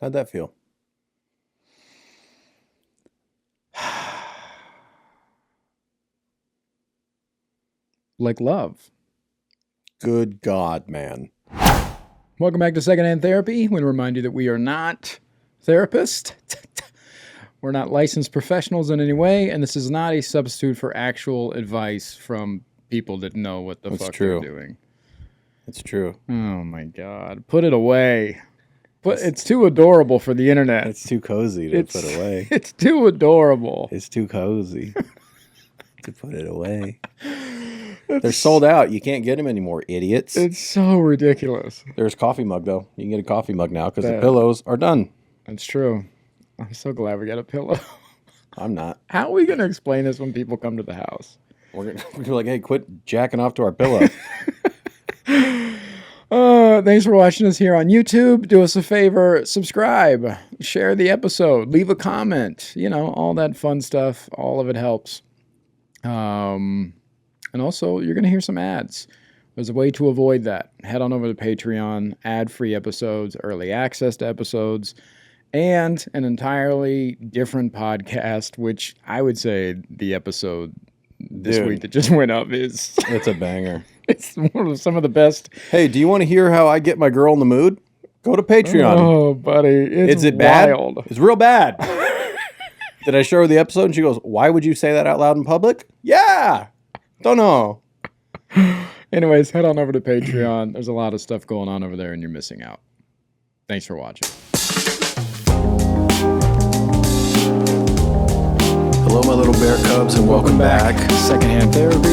How'd that feel? Like love. Good God, man. Welcome back to Secondhand Therapy. We want to remind you that we are not therapists. We're not licensed professionals in any way, and this is not a substitute for actual advice from people that know what the fuck they're doing. That's true. Oh my God. Put it away. It's too adorable for the internet. It's too cozy to put away. It's too adorable. It's too cozy to put it away. They're sold out. You can't get them anymore, idiots. It's so ridiculous. There's coffee mug, though. You can get a coffee mug now because the pillows are done. That's true. I'm so glad we got a pillow. I'm not. How are we going to explain this when people come to the house? We're going to be like, hey, quit jacking off to our pillow. Thanks for watching us here on YouTube. Do us a favor, subscribe, share the episode, leave a comment, all that fun stuff. All of it helps. And also, you're going to hear some ads. There's a way to avoid that. Head on over to Patreon, ad-free episodes, early access to episodes, and an entirely different podcast, which I would say the episode this week that just went up is... It's a banger. It's one of some of the best. Hey, do you want to hear how I get my girl in the mood? Go to Patreon. Oh, buddy. Is it wild. Bad? It's real bad. Did I show her the episode? And she goes, why would you say that out loud in public? Yeah. Don't know. Anyways, head on over to Patreon. There's a lot of stuff going on over there, and you're missing out. Thanks for watching. Hello, my little bear cubs, and welcome back. Secondhand Therapy.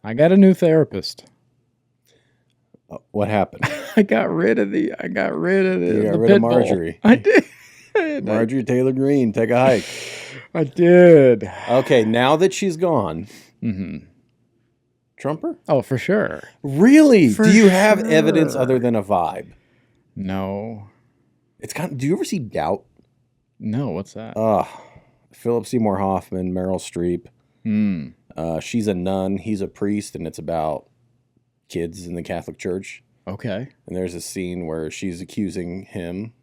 I got a new therapist. What happened? I got rid of the. You got rid of Marjorie. I did. Marjorie Taylor Greene, take a hike. I did. Okay, now that she's gone, Trumper? Oh, for sure. Really? Do you have evidence other than a vibe? No. Do you ever see Doubt? No, what's that? Philip Seymour Hoffman, Meryl Streep. She's a nun, he's a priest, and it's about kids in the Catholic Church. Okay. And there's a scene where she's accusing him.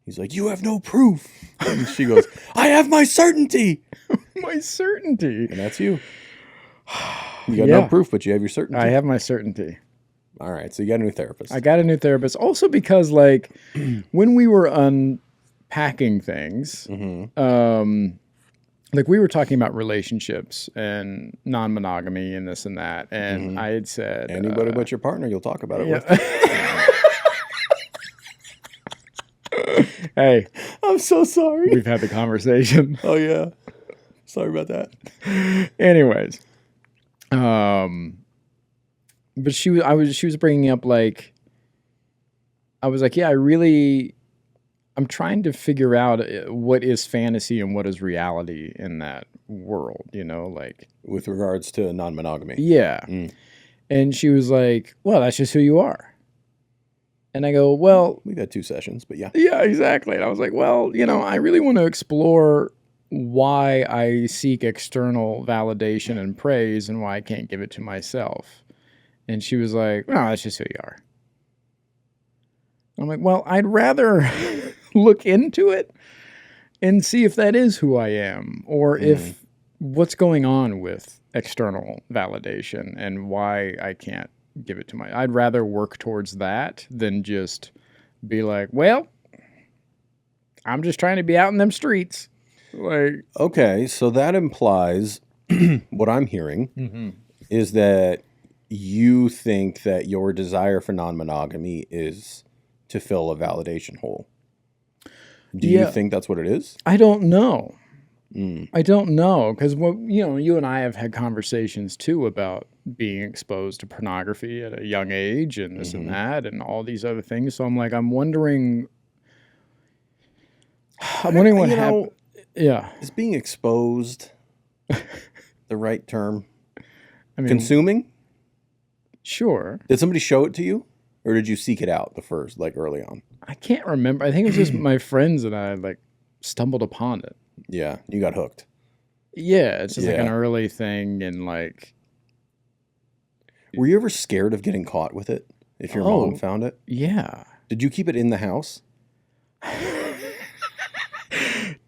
He's like, you have no proof. And she goes, I have my certainty. My certainty. And that's you. You got no proof, but you have your certainty. I have my certainty. All right, so you got a new therapist. I got a new therapist. Also because, when we were unpacking things, we were talking about relationships and non-monogamy and this and that, and I had said... Anybody but your partner, you'll talk about it with. Hey. I'm so sorry. We've had the conversation. Oh, yeah. Sorry about that. Anyways. But she was bringing up, I was like, yeah, I'm trying to figure out what is fantasy and what is reality in that world, With regards to non-monogamy. Yeah. And she was like, well, that's just who you are. And I go, well... We've had 2 sessions, but yeah. Yeah, exactly. And I was like, well, I really want to explore why I seek external validation and praise and why I can't give it to myself. And she was like, no, that's just who you are. I'm like, well, I'd rather look into it and see if that is who I am, or if what's going on with external validation and why I can't give it to I'd rather work towards that than just be like, well, I'm just trying to be out in them streets. Okay, so that implies what I'm hearing is that you think that your desire for non-monogamy is to fill a validation hole. Do you think that's what it is? I don't know. I don't know, because you and I have had conversations too about being exposed to pornography at a young age and this and that and all these other things. So I'm wondering what happened. Yeah, is being exposed the right term? I mean, consuming? Sure. Did somebody show it to you, or did you seek it out early on? I can't remember. I think it was just my friends and I stumbled upon it. Yeah, you got hooked. Yeah, it's just like an Yeah. early thing, and like, Were you ever scared of getting caught with it if your mom oh, found it? yeah. Did you keep it in the house?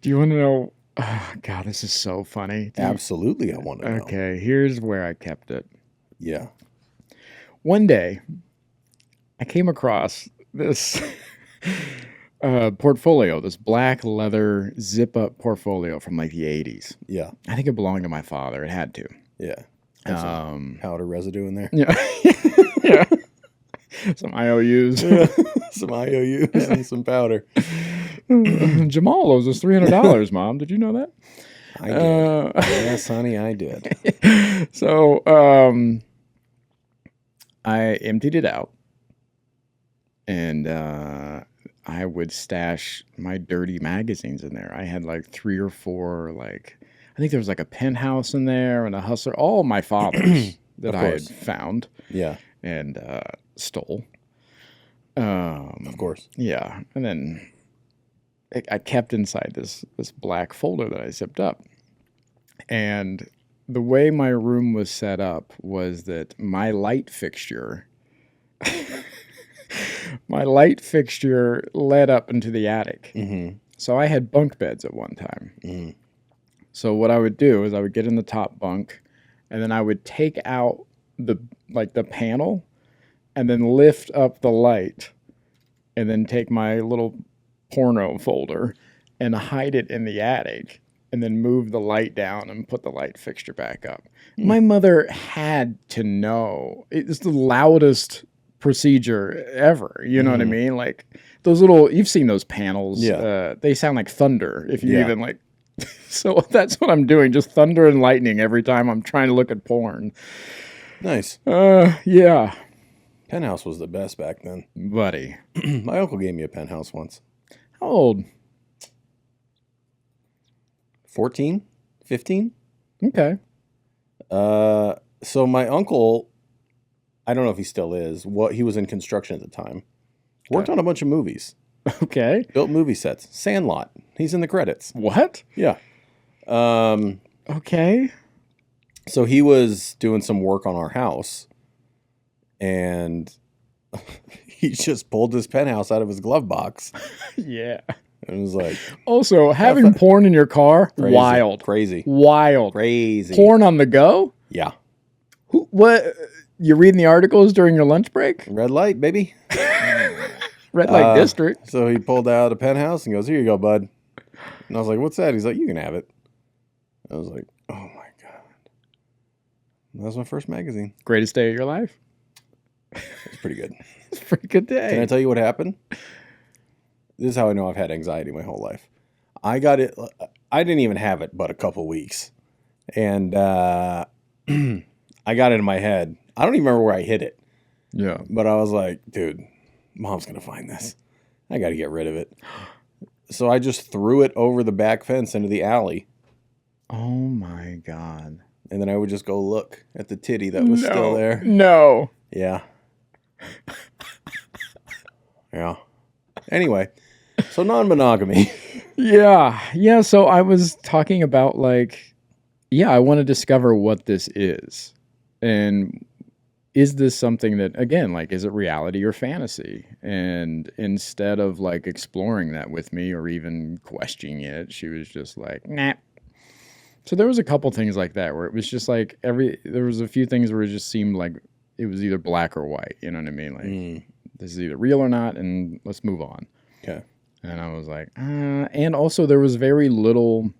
Do you want to know? Oh, God, this is so funny. Absolutely, I want to know. Okay, here's where I kept it. Yeah. One day, I came across this portfolio, this black leather zip-up portfolio from like the 80s. Yeah. I think it belonged to my father. It had to. Yeah. Have some powder residue in there. Yeah. Yeah. Some IOUs. Yeah. Some IOUs and some powder. Jamal owes us $300, Mom. Did you know that? I did. Yes, honey, I did. So I emptied it out, and I would stash my dirty magazines in there. I had like 3 or 4, like, I think there was like a Penthouse in there and a Hustler, all my father's that I had found. Yeah. And stole. Of course. Yeah. And then I kept inside this black folder that I zipped up. And the way my room was set up was that my light fixture led up into the attic. Mm-hmm. So I had bunk beds at one time. Mm-hmm. So what I would do is I would get in the top bunk, and then I would take out the panel and then lift up the light, and then take my little porno folder and hide it in the attic, and then move the light down and put the light fixture back up. My mother had to know. It's the loudest procedure ever. You know what I mean? Like those little, you've seen those panels. Yeah. They sound like thunder if you even like. So that's what I'm doing. Just thunder and lightning every time I'm trying to look at porn. Nice. Yeah. Penthouse was the best back then. Buddy. My uncle gave me a penthouse once. How old? 14? 15? Okay. So my uncle, I don't know if he still is, he was in construction at the time. Worked on a bunch of movies. Okay. Built movie sets. Sandlot. He's in the credits. What? Yeah. Okay. So he was doing some work on our house, and he just pulled his penthouse out of his glove box. Yeah. And was like, Also, having porn in your car, crazy, wild. Crazy. Wild. Crazy. Porn on the go? Yeah. What? You reading the articles during your lunch break? Red light, baby. Red light district. So he pulled out a penthouse and goes, "Here you go, bud." And I was like, "What's that?" He's like, "You can have it." I was like, "Oh my God." That was my first magazine. Greatest day of your life? It was pretty good. It's a pretty good day. Can I tell you what happened? This is how I know I've had anxiety my whole life. I got it. I didn't even have it but a couple weeks. And I got it in my head. I don't even remember where I hid it. Yeah. But I was like, dude, Mom's going to find this. I got to get rid of it. So I just threw it over the back fence into the alley. Oh my God. And then I would just go look at the titty that was still there. No. Yeah. Yeah. Anyway, so non-monogamy. Yeah. Yeah. So I was talking about like, yeah, I want to discover what this is. And is this something that, again, like, is it reality or fantasy? And instead of like exploring that with me or even questioning it, she was just like, nah. So there was a couple things like that where it was just like there was a few things where it just seemed like it was either black or white. You know what I mean? Like, this is either real or not, and let's move on. Okay. And I was like, and also there was very little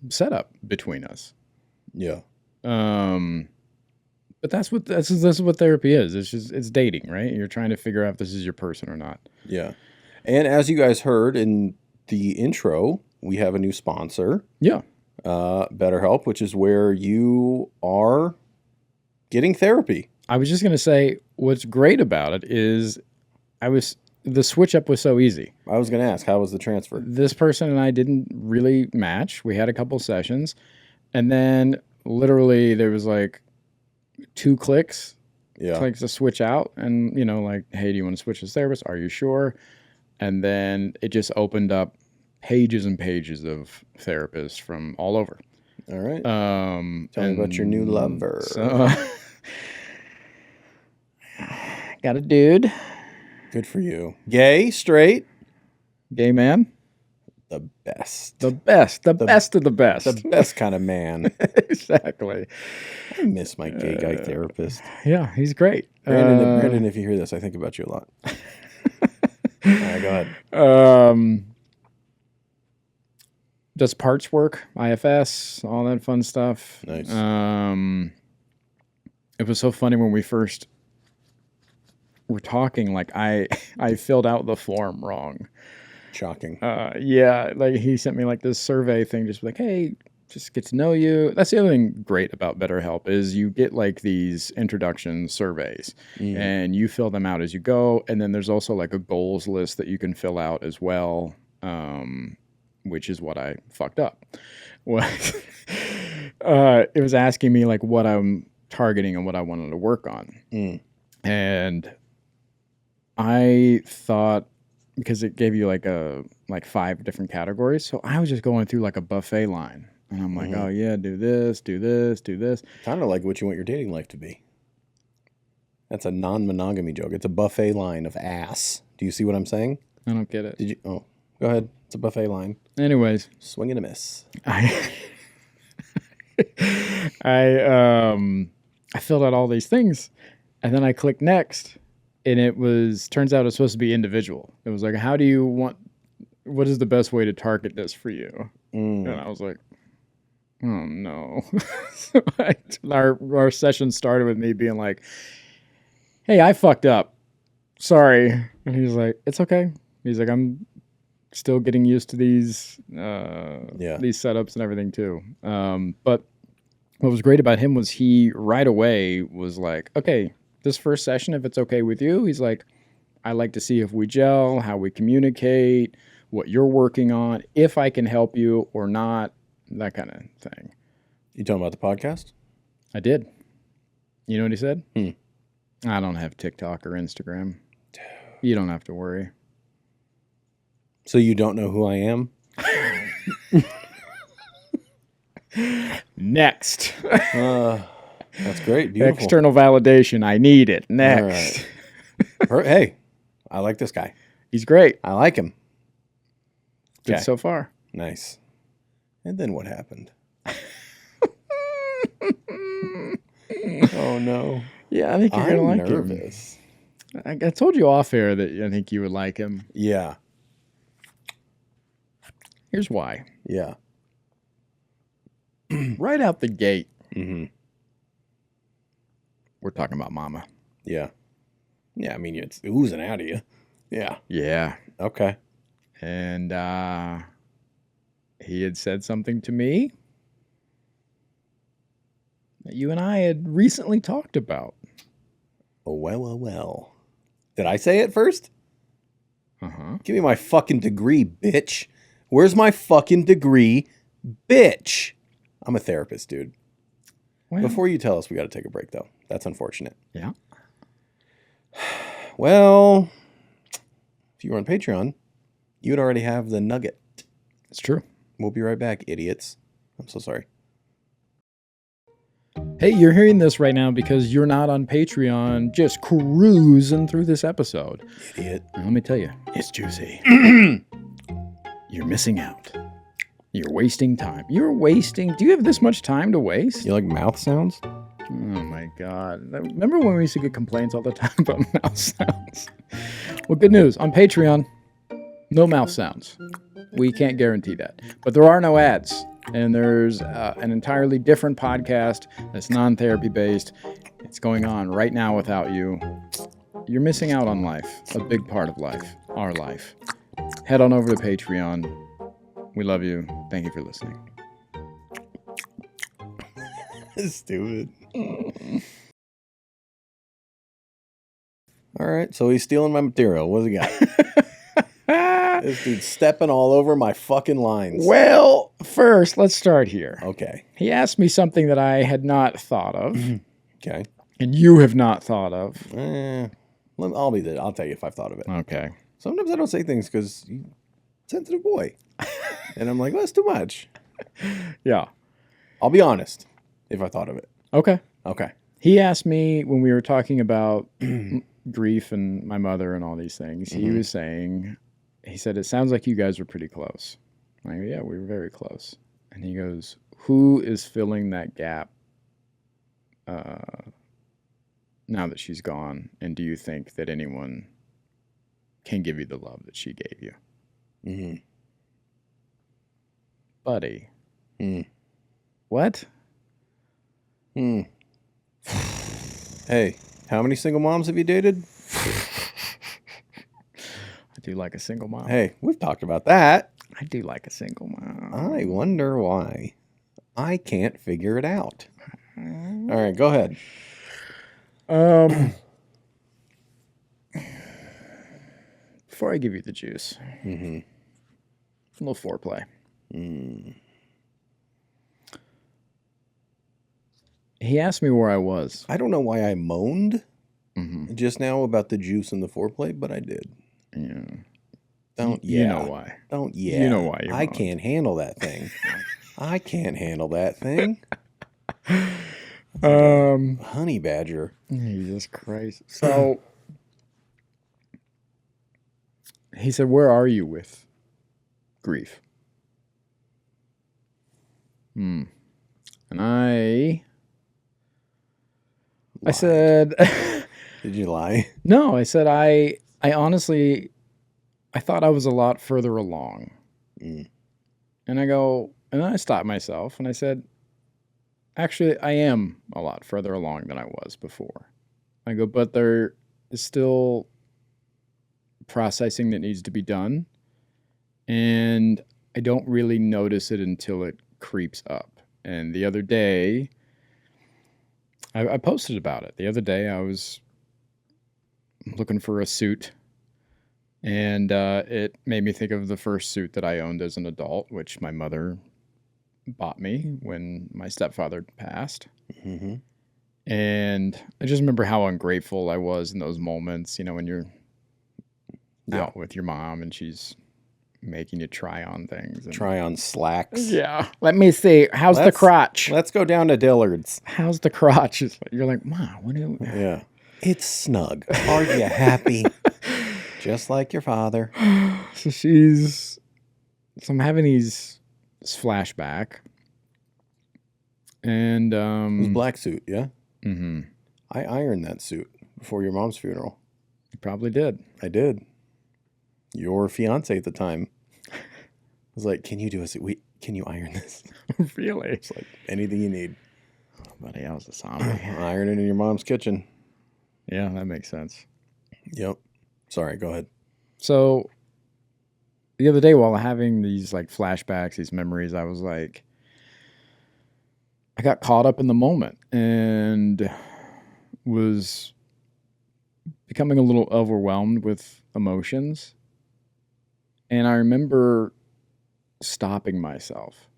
setup between us. Yeah. But this is what therapy is. It's dating, right? You're trying to figure out if this is your person or not. Yeah. And as you guys heard in the intro, we have a new sponsor. Yeah. BetterHelp, which is where you are getting therapy. I was just going to say, what's great about it is the switch up was so easy. I was going to ask, how was the transfer? This person and I didn't really match. We had a couple sessions, and then literally there was like 2 clicks. Yeah. Clicks to switch out, and like, hey, do you want to switch to therapist? Are you sure? And then it just opened up pages and pages of therapists from all over. All right. Tell me about your new lover. So, got a dude. Good for you. Gay, straight, Gay man. the best. The best of the best. The best kind of man. Exactly. I miss my gay guy therapist. Yeah, he's great. Brandon, if you hear this, I think about you a lot. All right, go ahead. Does parts work, IFS, all that fun stuff. Nice. It was so funny when we first were talking, like I filled out the form wrong. Shocking. Yeah, like he sent me like this survey thing, just like, hey, just get to know you. That's the other thing great about BetterHelp is you get like these introduction surveys and you fill them out as you go. And then there's also like a goals list that you can fill out as well, which is what I fucked up. It was asking me like what I'm targeting and what I wanted to work on. And I thought, because it gave you like 5 different categories. So I was just going through like a buffet line. And I'm like, oh yeah, do this, do this, do this. Kind of like what you want your dating life to be. That's a non-monogamy joke. It's a buffet line of ass. Do you see what I'm saying? I don't get it. Did you? Oh, go ahead. It's a buffet line. Anyways. Swing and a miss. I filled out all these things and then I clicked next and turns out it's supposed to be individual. It was like, what is the best way to target this for you? And I was like, oh no. So our session started with me being like, hey, I fucked up. Sorry. And he's like, it's okay. He's like, I'm still getting used to these setups and everything too. But what was great about him was he right away was like, okay, this first session, if it's okay with you, he's like, I like to see if we gel, how we communicate, what you're working on, if I can help you or not, that kind of thing. You talking about the podcast? I did. You know what he said? I don't have TikTok or Instagram. You don't have to worry. So you don't know who I am? Next. That's great. Beautiful. External validation. I need it. Next. All right. Hey, I like this guy. He's great. I like him. Good so far. Nice. And then what happened? Oh, no. Yeah, I think you're going to like nervous. him. I told you off air that I think you would like him. Yeah. Here's why. Yeah. Right out the gate, we're talking about mama. Yeah. Yeah, I mean, it's oozing out of you. Yeah. Yeah. Okay. And he had said something to me that you and I had recently talked about. Oh, well. Did I say it first? Give me my fucking degree, bitch. Where's my fucking degree, bitch? I'm a therapist, dude. Well, before you tell us, we got to take a break, though. That's unfortunate. Yeah. Well, if you were on Patreon, you would already have the nugget. It's true. We'll be right back, idiots. I'm so sorry. Hey, you're hearing this right now because you're not on Patreon just cruising through this episode. Idiot. And let me tell you, it's juicy. You're missing out. You're wasting time. Do you have this much time to waste? You like mouth sounds? Oh my God. Remember when we used to get complaints all the time about mouth sounds? Well, good news. On Patreon, no mouth sounds. We can't guarantee that. But there are no ads. And there's an entirely different podcast that's non-therapy based. It's going on right now without you. You're missing out on life. A big part of life. Our life. Head on over to Patreon. We love you. Thank you for listening. Stupid. All right, so he's stealing my material. What's he got? This dude's stepping all over my fucking lines. Well, first, let's start here. Okay. He asked me something that I had not thought of. Okay. And you have not thought of. I'll be there. I'll tell you if I've thought of it. Okay. Sometimes I don't say things because you're a sensitive boy. And I'm like, well, that's too much. Yeah. I'll be honest if I thought of it. Okay. Okay. He asked me when we were talking about grief and my mother and all these things. He was saying, he said, it sounds like you guys were pretty close. I go, yeah, we were very close. And he goes, who is filling that gap now that she's gone? And do you think that anyone can give you the love that she gave you? Mm-hmm. Buddy. Mm. What? Hmm. Hey, how many single moms have you dated? I do like a single mom. Hey, we've talked about that. I do like a single mom. I wonder why. I can't figure it out. All right, go ahead. Before I give you the juice, Mm-hmm. a little foreplay. He asked me where I was. I don't know why I moaned Mm-hmm. just now about the juice and the foreplay, but I did. Yeah. Don't You know why. Don't yeah. You know why you I moaned. can't handle that thing. I can't handle that thing. Honey badger. Jesus Christ. So he said, where are you with grief? And I said, Did you lie? no, I said, I honestly, I thought I was a lot further along. Mm. And I go, and then I stopped myself and I said, actually, I am a lot further along than I was before. I go, but there is still processing that needs to be done. And I don't really notice it until it creeps up. And the other day, I posted about it. The other day, I was looking for a suit. And it made me think of the first suit that I owned as an adult, which my mother bought me when my stepfather passed. Mm-hmm. And I just remember how ungrateful I was in those moments, you know, when you're out with your mom and she's making you try on things. And, Try on slacks. yeah. Let me see. How's the crotch? Let's go down to Dillard's. How's the crotch? You're like, Mom, what do you... Yeah. It's snug. Are you happy? Just like your father. So I'm having this flashback. And It was black suit, yeah? Mm-hmm. I ironed that suit before your mom's funeral. You probably did. I did. Your fiance at the time was like, can you do us? Can you iron this? Really? It's like, anything you need. Oh, buddy, I was a zombie. Iron it in your mom's kitchen. Yeah, that makes sense. Yep. Sorry, go ahead. So the other day while having these like flashbacks, these memories, I was like, I got caught up in the moment and was becoming a little overwhelmed with emotions. And I remember stopping myself.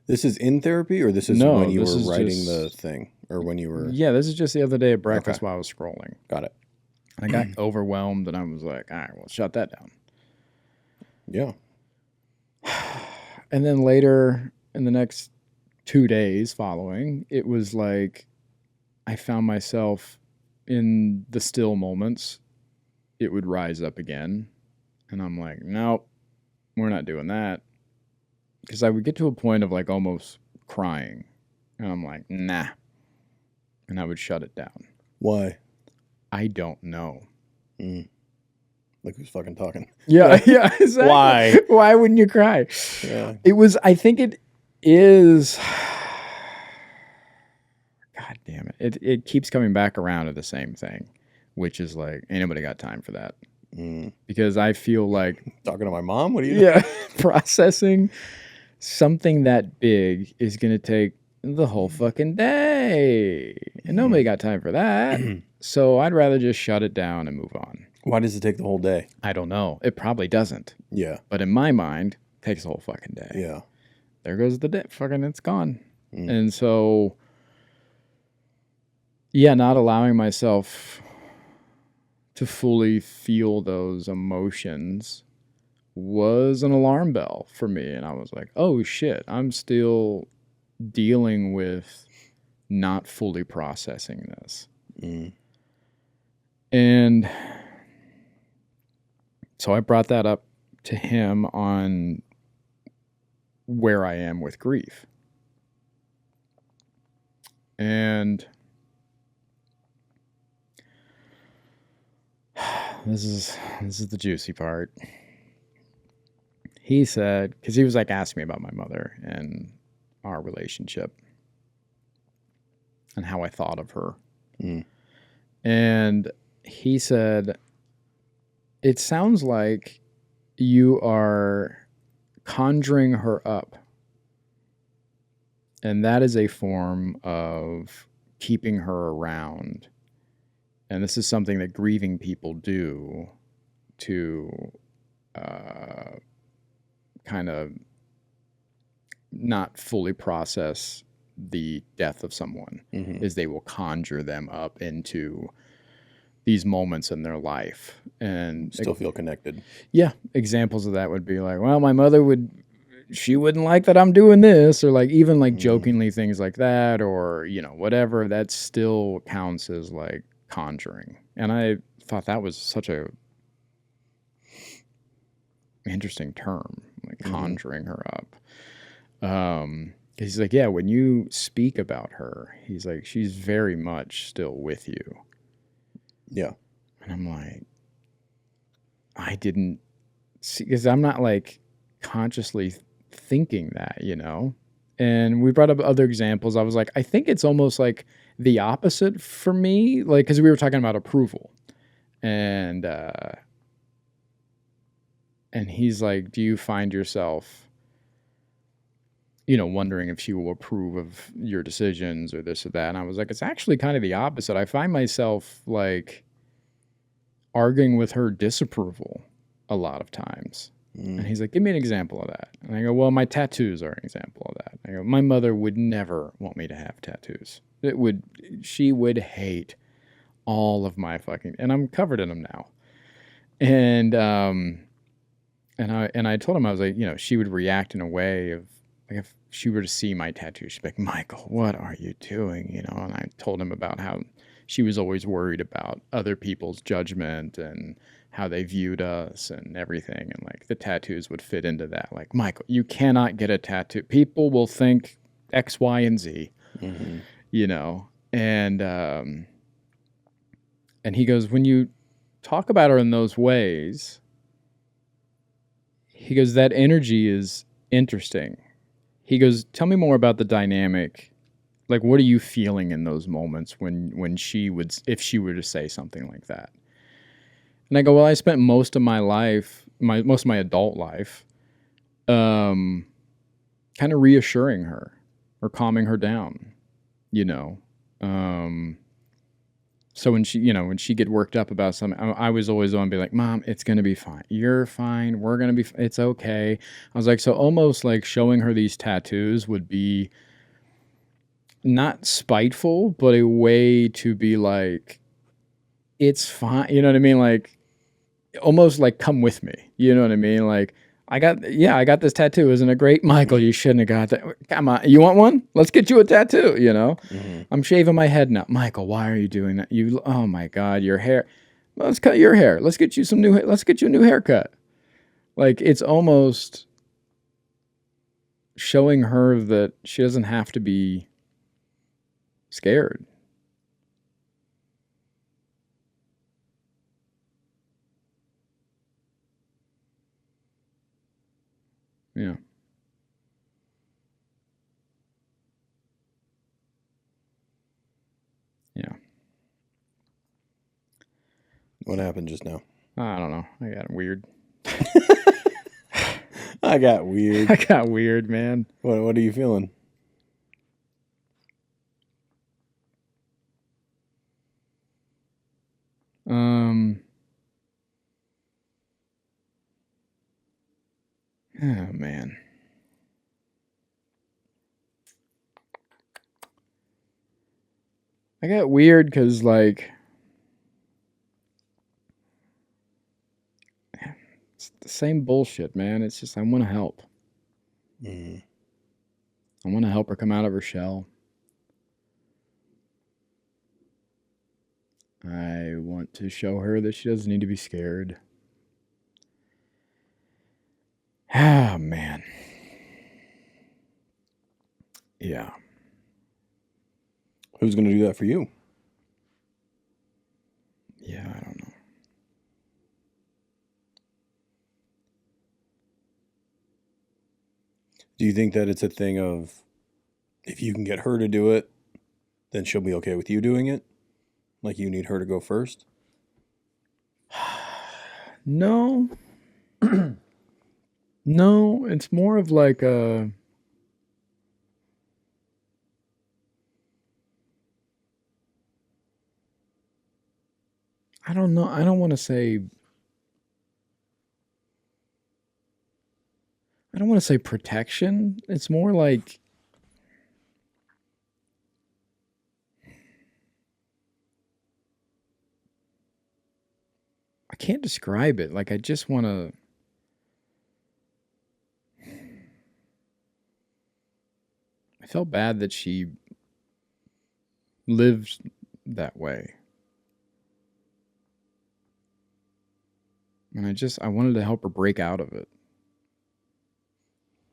This is in therapy, or this is No, when you this were is writing just- the thing, or when you were... Yeah, this is just the other day at breakfast Okay. while I was scrolling. Got it. I got overwhelmed and I was like, all right, well, shut that down. Yeah. And then later in the next 2 days following, it was like I found myself in the still moments. It would rise up again. And I'm like, nope, we're not doing that. Because I would get to a point of like almost crying. And I'm like, nah. And I would shut it down. Why? I don't know. Look who's fucking talking. Yeah, yeah, exactly. Why? Why wouldn't you cry? Yeah. It was, I think it is, God damn it. It keeps coming back around to the same thing, which is like, ain't nobody got time for that. Because I feel like, Talking to my mom? What are you... yeah, processing something that big is going to take the whole fucking day. And nobody got time for that. So I'd rather just shut it down and move on. Why does it take the whole day? I don't know. It probably doesn't. Yeah. But in my mind, it takes the whole fucking day. Yeah. There goes the day. Fucking it's gone. And so, yeah, not allowing myself to fully feel those emotions was an alarm bell for me. And I was like, oh shit, I'm still dealing with not fully processing this. And so I brought that up to him on where I am with grief. And this is the juicy part. He said, because he was like asking me about my mother and our relationship and how I thought of her. And he said, it sounds like you are conjuring her up. And that is a form of keeping her around. And this is something that grieving people do to kind of not fully process the death of someone, is they will conjure them up into these moments in their life and still feel connected. Yeah. Examples of that would be like, well, my mother she wouldn't like that I'm doing this, or like even like jokingly things like that, or, you know, whatever, that still counts as like conjuring. And I thought that was such a interesting term, like conjuring her up. He's like, yeah, when you speak about her, he's like, she's very much still with you. Yeah. And I'm like, I didn't see, because I'm not like consciously thinking that, you know? And we brought up other examples. I was like, I think it's almost like the opposite for me, like, because we were talking about approval. And he's like, do you find yourself, you know, wondering if she will approve of your decisions or this or that? And I was like, it's actually kind of the opposite. I find myself like arguing with her disapproval a lot of times. And he's like, give me an example of that. And I go, well, my tattoos are an example of that. I go, my mother would never want me to have tattoos. She would hate all of my fucking, and I'm covered in them now. And I told him, I was like, you know, she would react in a way of like, if she were to see my tattoo, she'd be like, Michael, what are you doing? You know, and I told him about how she was always worried about other people's judgment and how they viewed us and everything. And like the tattoos would fit into that. Like, Michael, you cannot get a tattoo. People will think X, Y, and Z, you know? And he goes, when you talk about her in those ways, he goes, that energy is interesting. He goes, tell me more about the dynamic. Like, what are you feeling in those moments when she would, if she were to say something like that? And I go, well, I spent most of my life, most of my adult life, kind of reassuring her or calming her down, you know? So when when she get worked up about something, I was always on be like, Mom, it's going to be fine. You're fine. We're going to be, it's okay. I was like, so almost like showing her these tattoos would be not spiteful, but a way to be like, it's fine. You know what I mean? Like, almost like, come with me. You know what I mean? Like, I got this tattoo. Isn't it great? Michael, you shouldn't have got that. Come on. You want one? Let's get you a tattoo, you know? I'm shaving my head now. Michael, why are you doing that? Oh my God, your hair. Let's cut your hair. Let's get you let's get you a new haircut. Like, it's almost showing her that she doesn't have to be scared. Yeah. Yeah. What happened just now? I don't know. I got weird. I got weird. I got weird, man. What are you feeling? Oh man. I got weird because, like, it's the same bullshit, man. It's just, I want to help. I want to help her come out of her shell. I want to show her that she doesn't need to be scared. Ah, man. Yeah. Who's going to do that for you? Yeah, I don't know. Do you think that it's a thing of if you can get her to do it, then she'll be okay with you doing it? Like you need her to go first? No. No, it's more of like a... I don't know. I don't want to say... I don't want to say protection. It's more like... I can't describe it. Like, I just want to... I felt bad that she lived that way. And I wanted to help her break out of it.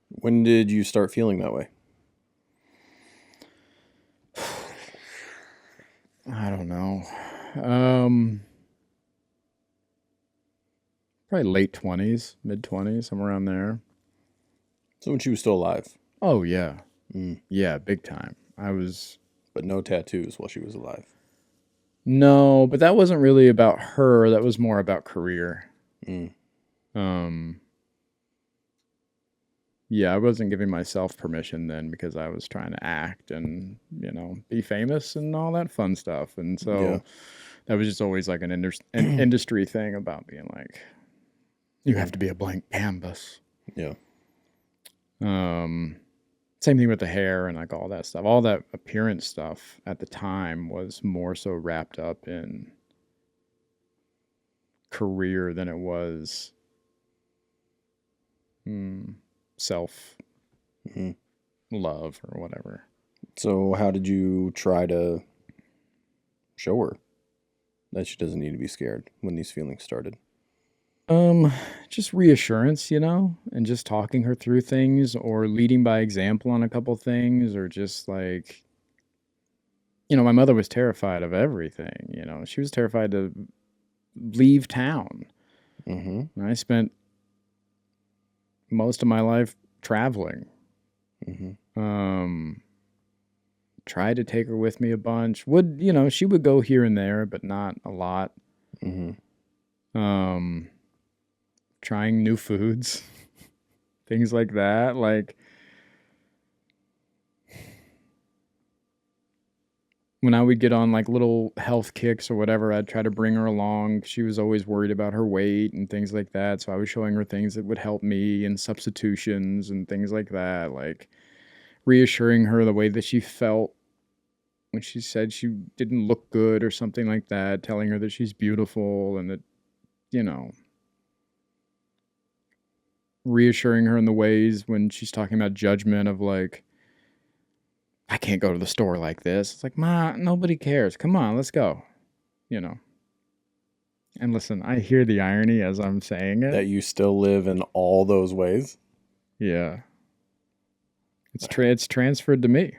When did you start feeling that way? I don't know. Probably late 20s, mid 20s, somewhere around there. So when she was still alive? Oh, yeah. Mm. Yeah, big time. But no tattoos while she was alive? No, but that wasn't really about her. That was more about career. Mm. Yeah, I wasn't giving myself permission then because I was trying to act and, be famous and all that fun stuff. And so that was just always like an industry thing about being like, you have to be a blank canvas. Yeah. Same thing with the hair and like all that stuff. All that appearance stuff at the time was more so wrapped up in career than it was self love or whatever. So how did you try to show her that she doesn't need to be scared when these feelings started? Just reassurance, and just talking her through things or leading by example on a couple things or just like, my mother was terrified of everything, she was terrified to leave town. Mm-hmm. And I spent most of my life traveling. Mm-hmm. Tried to take her with me a bunch. She would go here and there, but not a lot. Mm-hmm. Trying new foods, things like that. Like when I would get on like little health kicks or whatever, I'd try to bring her along. She was always worried about her weight and things like that. So I was showing her things that would help me and substitutions and things like that. Like reassuring her the way that she felt when she said she didn't look good or something like that, telling her that she's beautiful and that, reassuring her in the ways when she's talking about judgment of like, I can't go to the store like this. It's like, Ma, nobody cares. Come on, let's go. And listen, I hear the irony as I'm saying it. That you still live in all those ways? Yeah. It's transferred to me.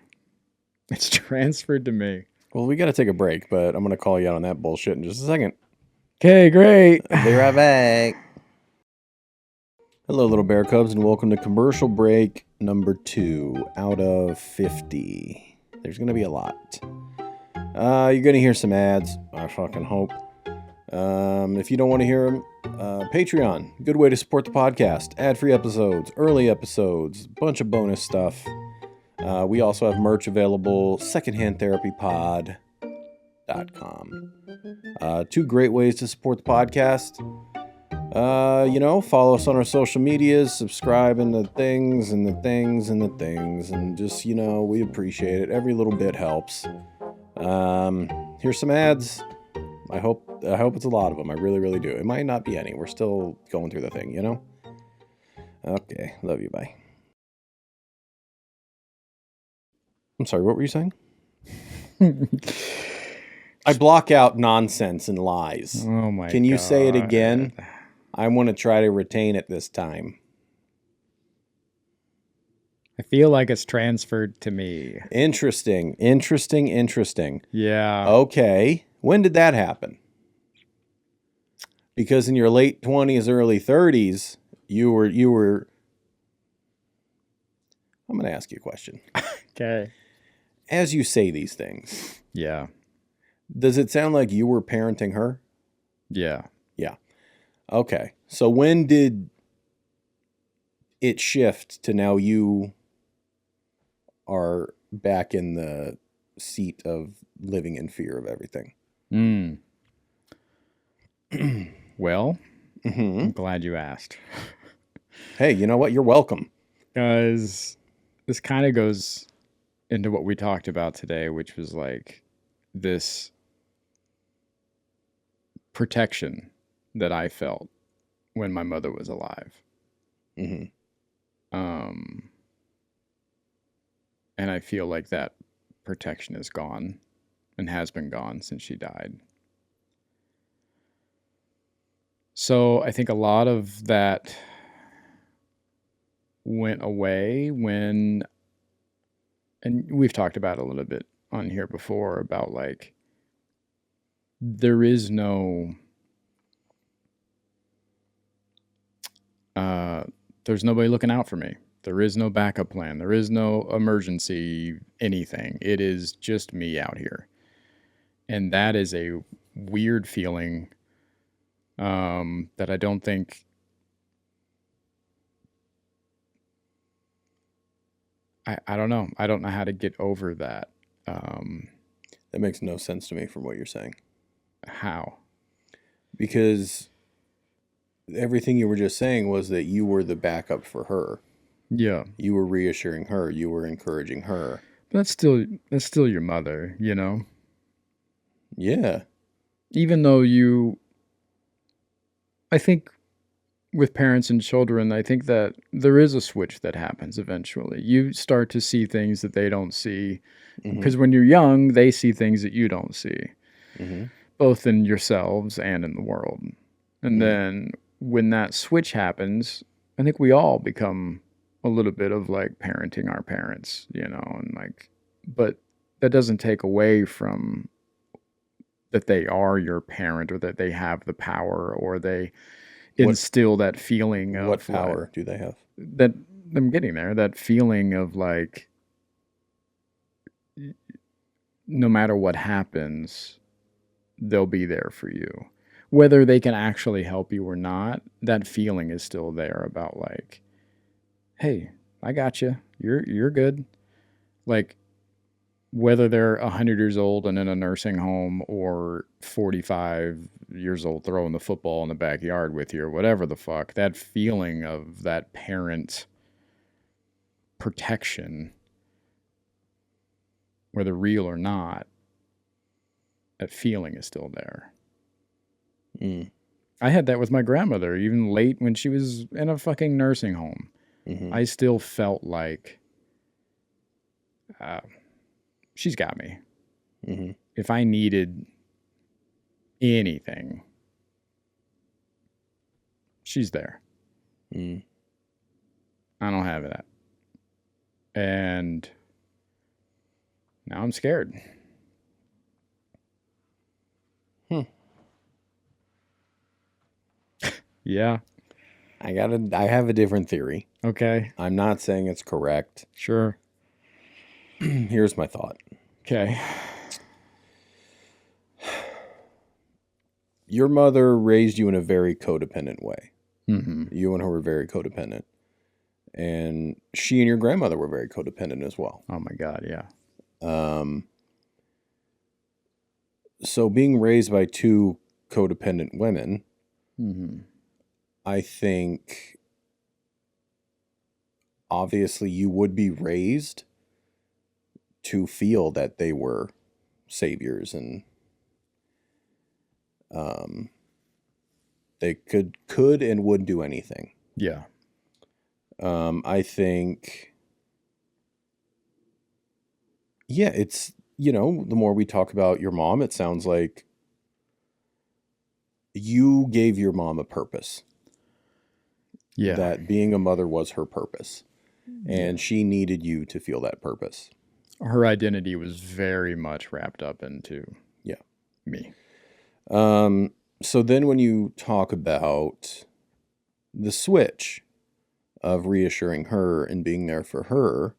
It's transferred to me. Well, we got to take a break, but I'm going to call you out on that bullshit in just a second. Okay, great. I'll be right back. Hello, little bear cubs, and welcome to commercial break number 2 out of 50. There's going to be a lot. You're going to hear some ads. I fucking hope. If you don't want to hear them, Patreon, good way to support the podcast. Ad-free episodes, early episodes, bunch of bonus stuff. We also have merch available, secondhandtherapypod.com. 2 great ways to support the podcast. Follow us on our social medias, subscribe and the things, and just, we appreciate it. Every little bit helps. Here's some ads. I hope it's a lot of them. I really, really do. It might not be any. We're still going through the thing, Okay. Love you. Bye. I'm sorry, what were you saying? I block out nonsense and lies. Oh my God. Can you say it again? I want to try to retain it this time. I feel like it's transferred to me. Interesting. Yeah. Okay. When did that happen? Because in your late 20s, early 30s, you were I'm going to ask you a question. Okay. As you say these things, Yeah. does it sound like you were parenting her? Yeah. Yeah. Okay. So when did it shift to now you are back in the seat of living in fear of everything? Well, Mm-hmm. I'm glad you asked. Hey, you know what? You're welcome. Because this kind of goes into what we talked about today, which was like this protection that I felt when my mother was alive. Mm-hmm. And I feel like that protection is gone and has been gone since she died. So I think a lot of that went away when, and we've talked about it a little bit on here before about like, there's nobody looking out for me. There is no backup plan. There is no emergency anything. It is just me out here. And that is a weird feeling that I don't think I don't know. I don't know how to get over that. That makes no sense to me from what you're saying. How? Because everything you were just saying was that you were the backup for her. Yeah. You were reassuring her. You were encouraging her. But that's still your mother, you know? Yeah. Even though I think with parents and children, I think that there is a switch that happens eventually. You start to see things that they don't see. Because when you're young, they see things that you don't see, both in yourselves and in the world. And then when that switch happens, I think we all become a little bit of like parenting our parents, you know, and like, but that doesn't take away from that they are your parent or that they have the power or they instill that feeling of What power like, do they have? that I'm getting there, that feeling of like, no matter what happens, they'll be there for you. Whether they can actually help you or not, that feeling is still there about like, hey, I got you. You're good. Like whether they're 100 years old and in a nursing home or 45 years old throwing the football in the backyard with you or whatever the fuck, that feeling of that parent protection, whether real or not, that feeling is still there. I had that with my grandmother, even late when she was in a fucking nursing home. I still felt like she's got me. If I needed anything, she's there. I don't have that. And now I'm scared. Yeah. I have a different theory. Okay. I'm not saying it's correct. Sure. Here's my thought. Okay. Your mother raised you in a very codependent way. You and her were very codependent. And she and your grandmother were very codependent as well. Oh my God, yeah. So being raised by two codependent women, I think obviously you would be raised to feel that they were saviors and they could and would do anything. Yeah. I think Yeah, it's, the more we talk about your mom, it sounds like you gave your mom a purpose. Yeah. That being a mother was her purpose. And she needed you to feel that purpose. Her identity was very much wrapped up into me. So then when you talk about the switch of reassuring her and being there for her,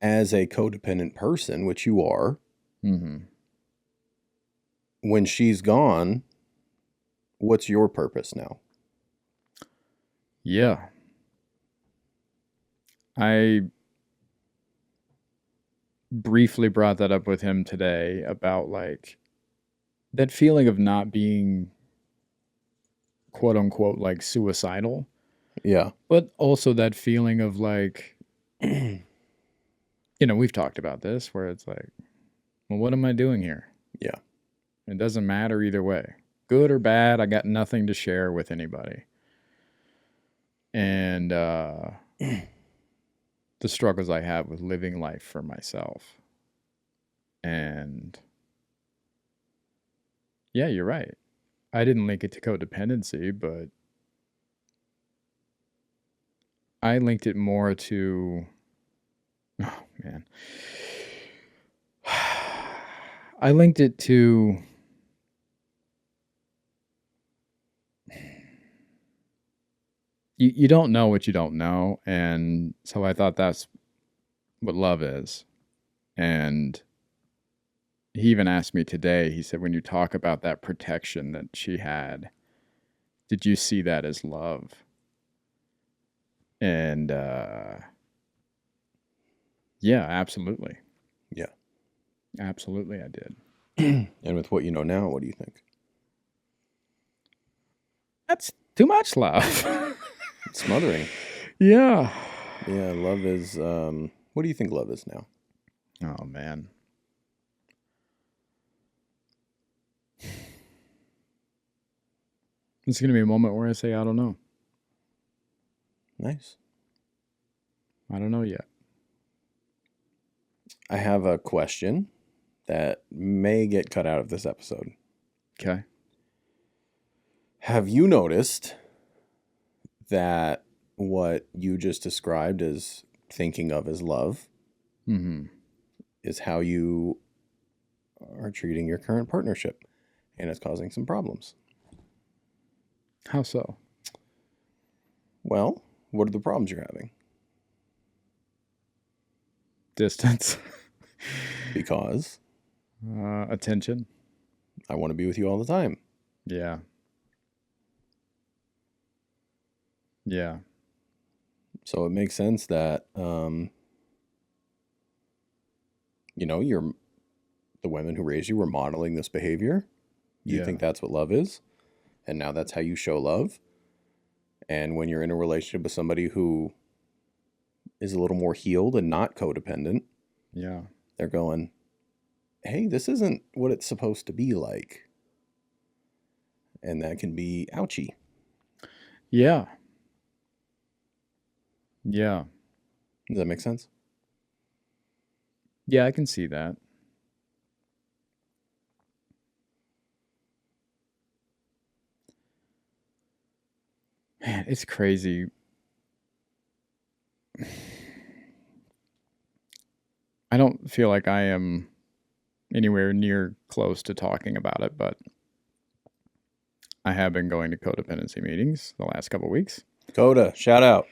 as a codependent person, which you are, when she's gone, what's your purpose now? Yeah. I briefly brought that up with him today about like that feeling of not being quote unquote like suicidal. Yeah. But also that feeling of like, we've talked about this where it's like, well, what am I doing here? Yeah. It doesn't matter either way. Good or bad, I got nothing to share with anybody. And the struggles I have with living life for myself. And yeah, you're right. I didn't link it to codependency, but I linked it more to, oh man. I linked it to you don't know what you don't know. And so I thought that's what love is. And he even asked me today, he said, when you talk about that protection that she had, did you see that as love? And yeah, absolutely. Yeah. Absolutely, I did. And with what you know now, what do you think? That's too much love. It's smothering. Yeah. Yeah, love is, what do you think love is now? Oh, man. It's going to be a moment where I say, I don't know. Nice. I don't know yet. I have a question that may get cut out of this episode. Okay. Have you noticed that what you just described as thinking of as love is how you are treating your current partnership, and it's causing some problems? How so? Well, what are the problems you're having? Distance. Because attention. I want to be with you all the time. Yeah. Yeah. So it makes sense that, you're the women who raised you were modeling this behavior. You think that's what love is. And now that's how you show love. And when you're in a relationship with somebody who is a little more healed and not codependent, they're going, hey, this isn't what it's supposed to be like. And that can be ouchy. Yeah. Yeah. Does that make sense? Yeah, I can see that. Man, it's crazy. I don't feel like I am anywhere near close to talking about it, but I have been going to codependency meetings the last couple of weeks. Coda, shout out.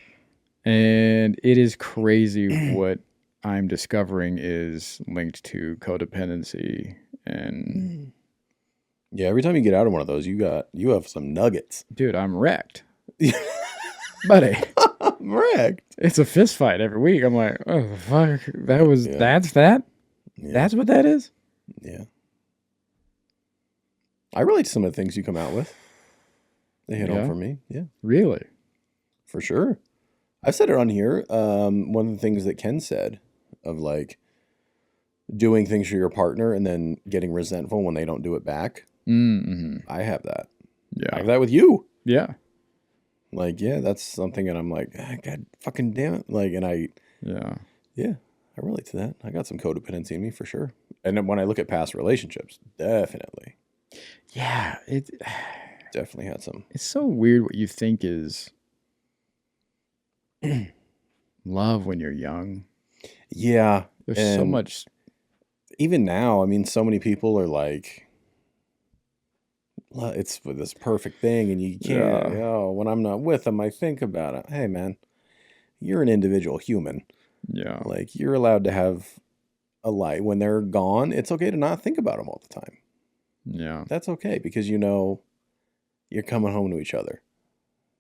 And it is crazy what I'm discovering is linked to codependency. And yeah, every time you get out of one of those, you have some nuggets. Dude, I'm wrecked. Buddy. I'm wrecked. It's a fist fight every week. I'm like, oh fuck. That's that? Yeah. That's what that is? Yeah. I relate to some of the things you come out with. They hit home for me. Yeah. Really? For sure. I've said it on here. One of the things that Ken said of like doing things for your partner and then getting resentful when they don't do it back. Mm-hmm. I have that. Yeah. I have that with you. Yeah. Like, yeah, that's something, and I'm like, God fucking damn it. Like, and I Yeah. Yeah, I relate to that. I got some codependency in me for sure. And then when I look at past relationships, definitely Yeah. definitely had some. It's so weird what you think is love when you're young. Yeah, There's so and much. even now, I mean, so many people are like, it's this perfect thing, and you can't. Yeah. Oh, when I'm not with them, I think about it. Hey, man, you're an individual human. Yeah. Like, you're allowed to have a life. When they're gone, it's okay to not think about them all the time. Yeah. That's okay because you know you're coming home to each other.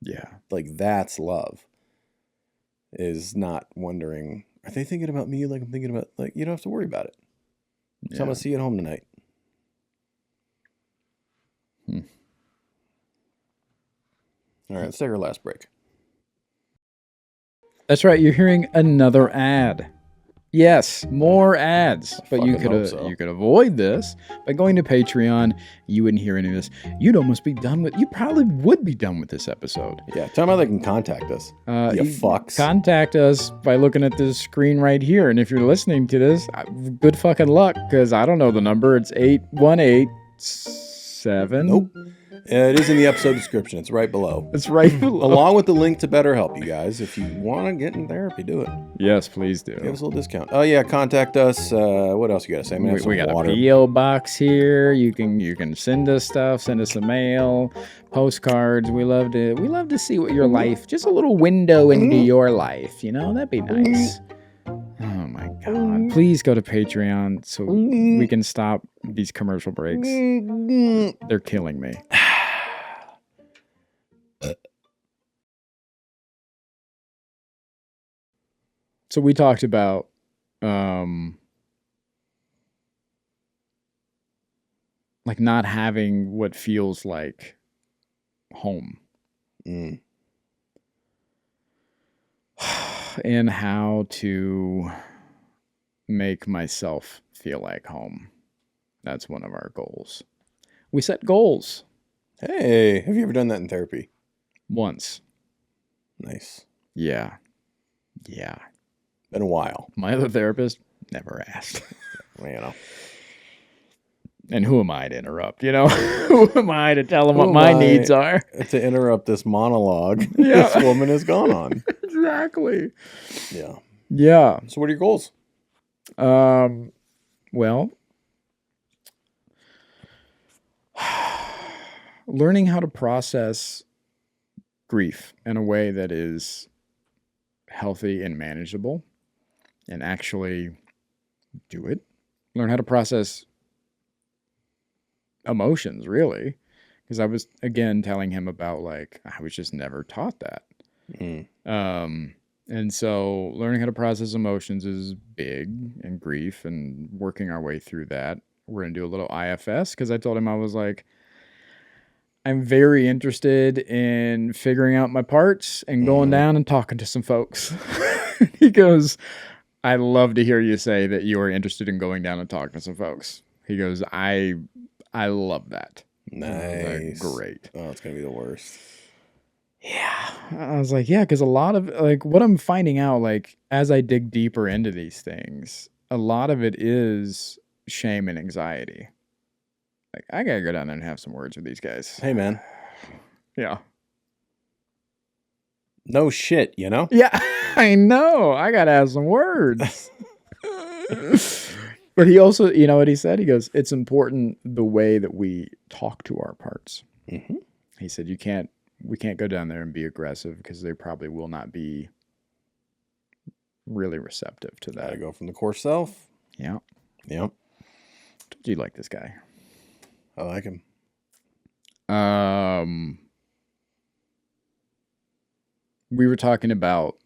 Yeah. Like, that's love. Is not wondering, are they thinking about me like I'm thinking about, like, you don't have to worry about it. So I'm going to see you at home tonight. All right, let's take our last break. That's right. You're hearing another ad. Yes, more ads. But you fucking hope so. you could avoid this by going to Patreon. You wouldn't hear any of this. You'd almost be done with. You probably would be done with this episode. Yeah, tell them how they can contact us. You fucks. Contact us by looking at this screen right here. And if you're listening to this, good fucking luck, because I don't know the number. It's 8187. Nope. It is in the episode description. It's right below. It's right below. Along with the link to BetterHelp, you guys. If you want to get in therapy, do it. Yes, please do. Give us a little discount. Oh yeah, contact us. What else you got to say? We got a PO box here. You can send us stuff. Send us a mail, postcards. We love to see what your life. Just a little window into your life. You know, that'd be nice. Oh my God! Please go to Patreon so we can stop these commercial breaks. They're killing me. So we talked about like not having what feels like home. And how to make myself feel like home. That's one of our goals. We set goals. Hey, have you ever done that in therapy? Once. Nice. Yeah. Yeah. Been a while. My other therapist never asked. Well, you know. And who am I to interrupt? You know, who am I to tell them what my needs are? To interrupt this monologue Yeah. this woman has gone on. Exactly. Yeah. Yeah. So what are your goals? Well, learning how to process grief in a way that is healthy and manageable and actually do it. Learn how to process emotions, really. Because I was, again, telling him about, like, I was just never taught that. And so learning how to process emotions is big, and grief, and working our way through that. We're going to do a little IFS because I told him, I was like, I'm very interested in figuring out my parts and going down and talking to some folks. He goes, I love to hear you say that you are interested in going down and talking to some folks. He goes, I love that. Nice. Like, great. Oh, it's going to be the worst. Yeah. I was like, yeah, because a lot of, like, what I'm finding out, like, as I dig deeper into these things, a lot of it is shame and anxiety. Like, I got to go down there and have some words with these guys. Hey, man. Yeah. No shit, you know? Yeah, I know. I got to have some words. But he also, you know what he said? He goes, it's important the way that we talk to our parts. Mm-hmm. He said, we can't go down there and be aggressive because they probably will not be really receptive to that. Gotta go from the core self. Yeah. Yep. Do you like this guy? I like him. We were talking about,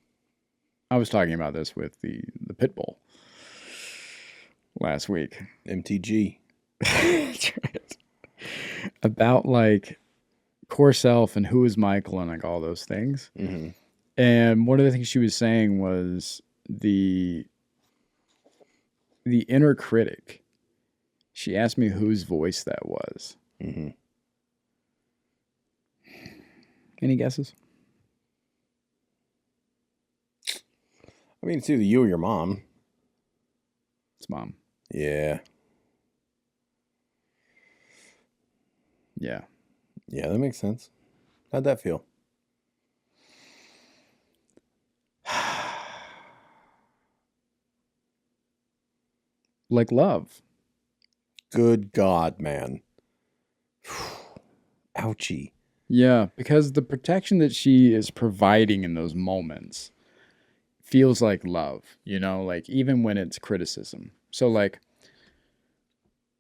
I was talking about this with the pit bull last week. MTG. That's right. About, like, core self and who is Michael and, like, all those things. Mm-hmm. And one of the things she was saying was the inner critic. She asked me whose voice that was. Mm-hmm. Any guesses? I I mean, it's either you or your mom. It's mom. Yeah. Yeah. Yeah, that makes sense. How'd that feel? Like love. Good God, man. Ouchie. Yeah, because the protection that she is providing in those moments feels like love, like even when it's criticism. So like,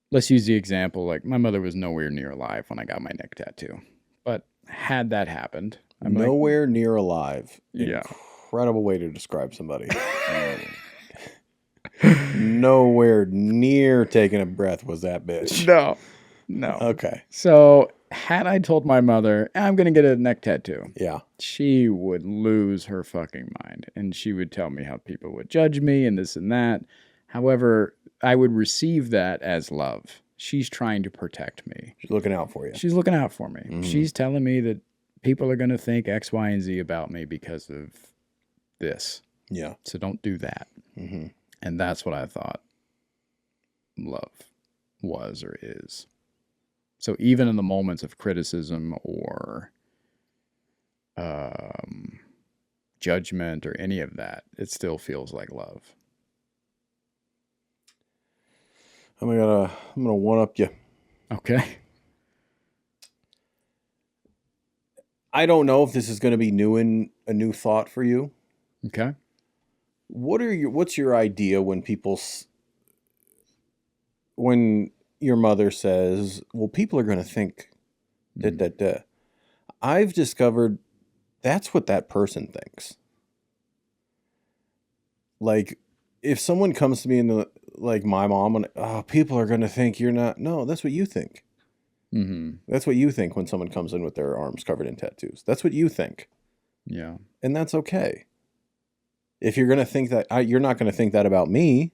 let's use the example, like my mother was nowhere near alive when I got my neck tattoo. But had that happened, I'm nowhere near alive. Yeah. Incredible way to describe somebody. Nowhere near taking a breath was that bitch. No. Okay. So had I told my mother, I'm going to get a neck tattoo. Yeah. She would lose her fucking mind. And she would tell me how people would judge me and this and that. However, I would receive that as love. She's trying to protect me. She's looking out for you. She's looking out for me. Mhm. She's telling me that people are going to think X, Y, and Z about me because of this. Yeah. So don't do that. Mm-hmm. And that's what I thought love was or is. So even in the moments of criticism or judgment or any of that, it still feels like love. I'm gonna one up you. Okay. I don't know if this is going to be a new thought for you. Okay. What's your idea when your mother says, well, people are going to think that. I've discovered that's what that person thinks. Like, if someone comes to me like my mom, and people are going to think you're not. No, that's what you think. Mm-hmm. That's what you think when someone comes in with their arms covered in tattoos. That's what you think. Yeah. And that's okay. If you're going to think that, you're not going to think that about me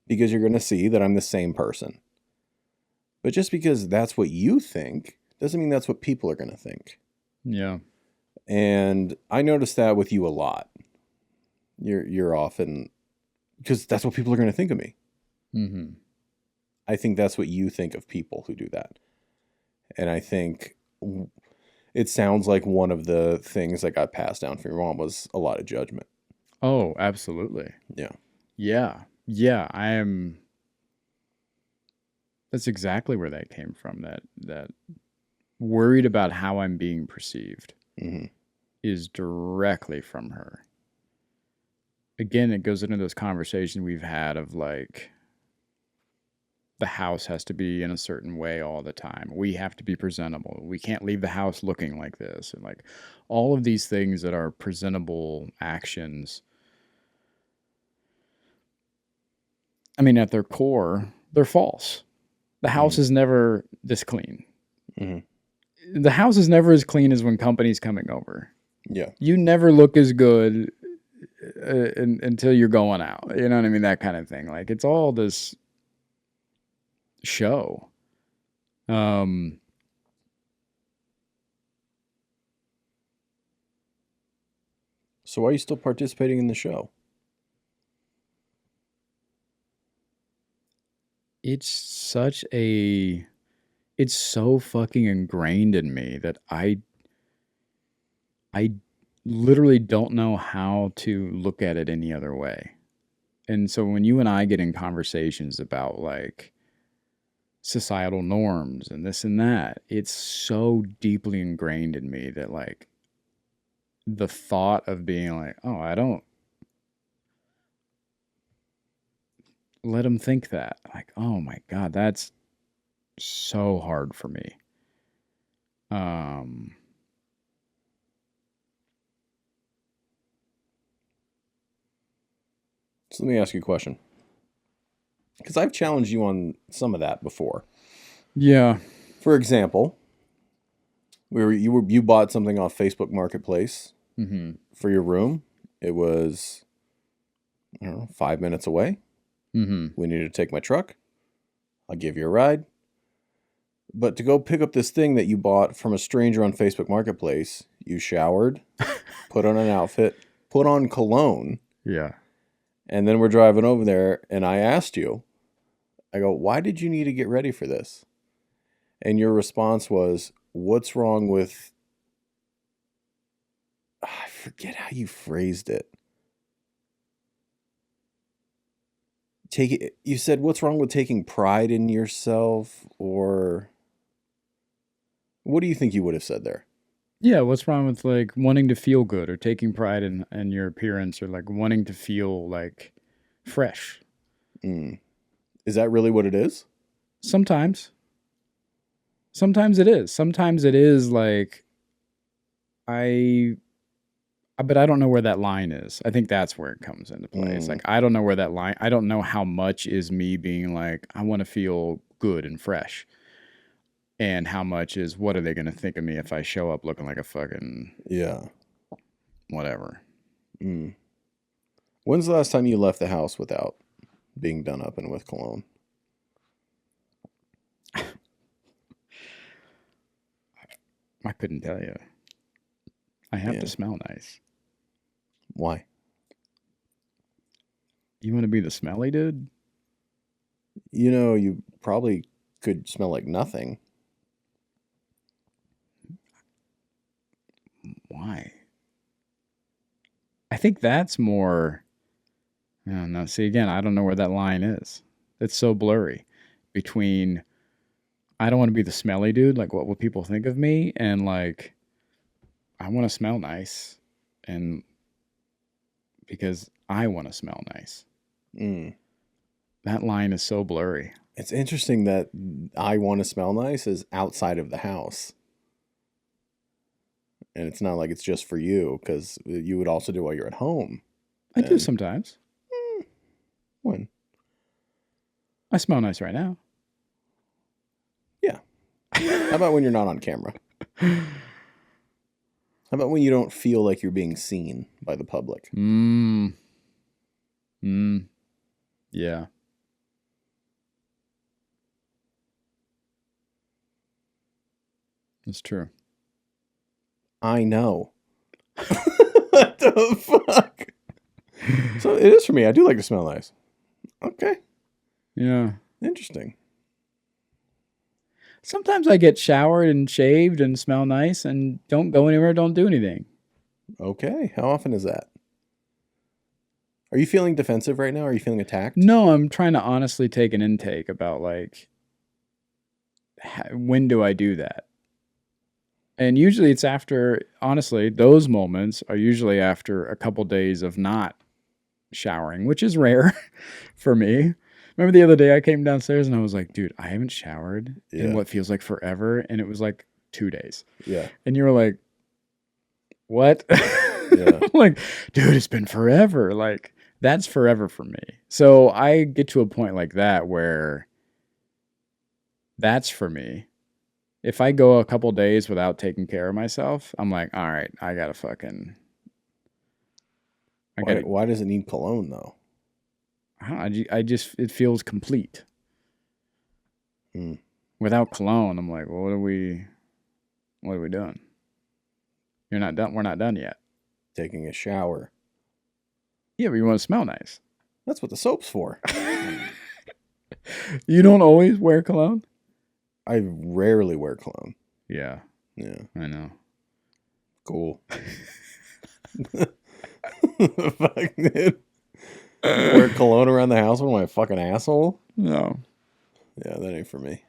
because you're going to see that I'm the same person. But just because that's what you think doesn't mean that's what people are going to think. Yeah. And I noticed that with you a lot. You're often, because that's what people are going to think of me. Mm-hmm. I think that's what you think of people who do that. And I think it sounds like one of the things that got passed down from your mom was a lot of judgment. Oh, absolutely. Yeah. Yeah. Yeah. That's exactly where that came from. That worried about how I'm being perceived Mm-hmm. is directly from her. Again, it goes into those conversations we've had of like, the house has to be in a certain way all the time. We have to be presentable. We can't leave the house looking like this. And like all of these things that are presentable actions. I mean, at their core, they're false. The house is never this clean. Mm-hmm. The house is never as clean as when company's coming over. Yeah. You never look as good until you're going out. You know what I mean? That kind of thing. Like it's all this show. So why are you still participating in the show? It's so fucking ingrained in me that I literally don't know how to look at it any other way. And so when you and I get in conversations about like societal norms and this and that, it's so deeply ingrained in me that like the thought of being like, oh, I don't let them think that. Like, oh my God, that's so hard for me. So let me ask you a question. Because I've challenged you on some of that before. Yeah. For example, you bought something off Facebook Marketplace for your room. It was, I don't know, 5 minutes away. Mm-hmm. We needed to take my truck. I'll give you a ride. But to go pick up this thing that you bought from a stranger on Facebook Marketplace, you showered, put on an outfit, put on cologne. Yeah. And then we're driving over there, and I asked you, I go, why did you need to get ready for this? And your response was, what's wrong with, I forget how you phrased it. You said, what's wrong with taking pride in yourself? Or what do you think you would have said there? Yeah, what's wrong with like wanting to feel good or taking pride in your appearance or like wanting to feel like fresh? Is that really what it is? Sometimes. Sometimes it is. Sometimes it is like but I don't know where that line is. I think that's where it comes into play. It's like I don't know where that line. I don't know how much is me being like I want to feel good and fresh. And how much is what are they going to think of me if I show up looking like a fucking whatever. When's the last time you left the house without being done up and with cologne? I couldn't tell you. I have to smell nice. Why? You want to be the smelly dude? You know, you probably could smell like nothing. Why? I think that's more. I don't know. See, again, I don't know where that line is. It's so blurry between I don't want to be the smelly dude, like what will people think of me, and like I want to smell nice, and because I want to smell nice. That line is so blurry. It's interesting that I want to smell nice is outside of the house. And it's not like it's just for you, because you would also do while you're at home. I do sometimes. When? I smell nice right now. Yeah. How about when you're not on camera? How about when you don't feel like you're being seen by the public? Yeah. That's true. I know. What the fuck? So it is for me. I do like to smell nice. Okay. Yeah. Interesting. Sometimes I get showered and shaved and smell nice and don't go anywhere, don't do anything. Okay. How often is that? Are you feeling defensive right now? Are you feeling attacked? No, I'm trying to honestly take an intake about like, when do I do that? And usually it's after, honestly, those moments are usually after a couple days of not showering, which is rare for me. Remember the other day I came downstairs and I was like, dude, I haven't showered in what feels like forever. And it was like 2 days. Yeah. And you were like, what? Yeah. Like, dude, it's been forever. Like, that's forever for me. So I get to a point like that where that's for me. If I go a couple days without taking care of myself, I'm like, all right, I gotta fucking. Why does it need cologne though? I just it feels complete. Without cologne, I'm like, well, what are we doing? You're not done. We're not done yet. Taking a shower. Yeah, but you want to smell nice. That's what the soap's for. You don't always wear cologne? I rarely wear cologne. Yeah. Yeah. I know. Cool. Fuck, dude. Wear cologne around the house with my fucking asshole? No. Yeah, that ain't for me.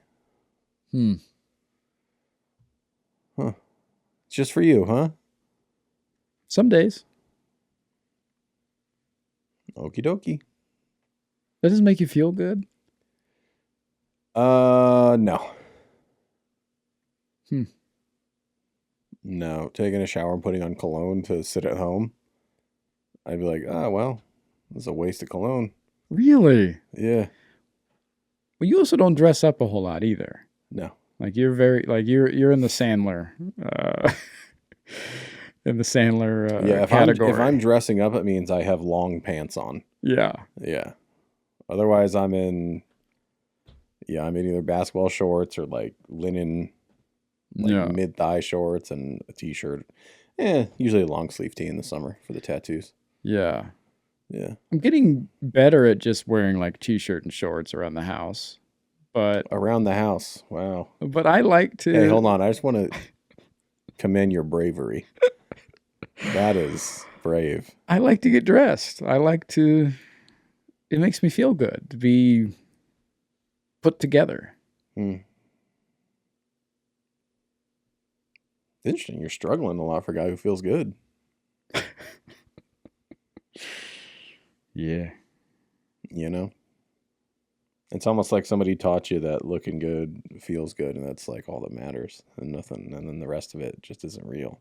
Huh. It's just for you, huh? Some days. Okie dokie. That doesn't make you feel good? No. Hmm. No, taking a shower and putting on cologne to sit at home, I'd be like, oh, well, this is a waste of cologne. Really? Yeah. Well, you also don't dress up a whole lot either. No. Like you're very like you're in the Sandler category. If I'm dressing up, it means I have long pants on. Yeah. Yeah. Otherwise, I'm in either basketball shorts or like linen, mid-thigh shorts and a t-shirt. Usually a long sleeve tee in the summer for the tattoos. Yeah. Yeah. I'm getting better at just wearing like t-shirt and shorts around the house. But Around the house. Wow. I like to. Hey, hold on. I just want to commend your bravery. That is brave. I like to get dressed. I like to. It makes me feel good to be put together. Interesting. You're struggling a lot for a guy who feels good. Yeah. You know? It's almost like somebody taught you that looking good feels good, and that's like all that matters, and nothing, and then the rest of it just isn't real.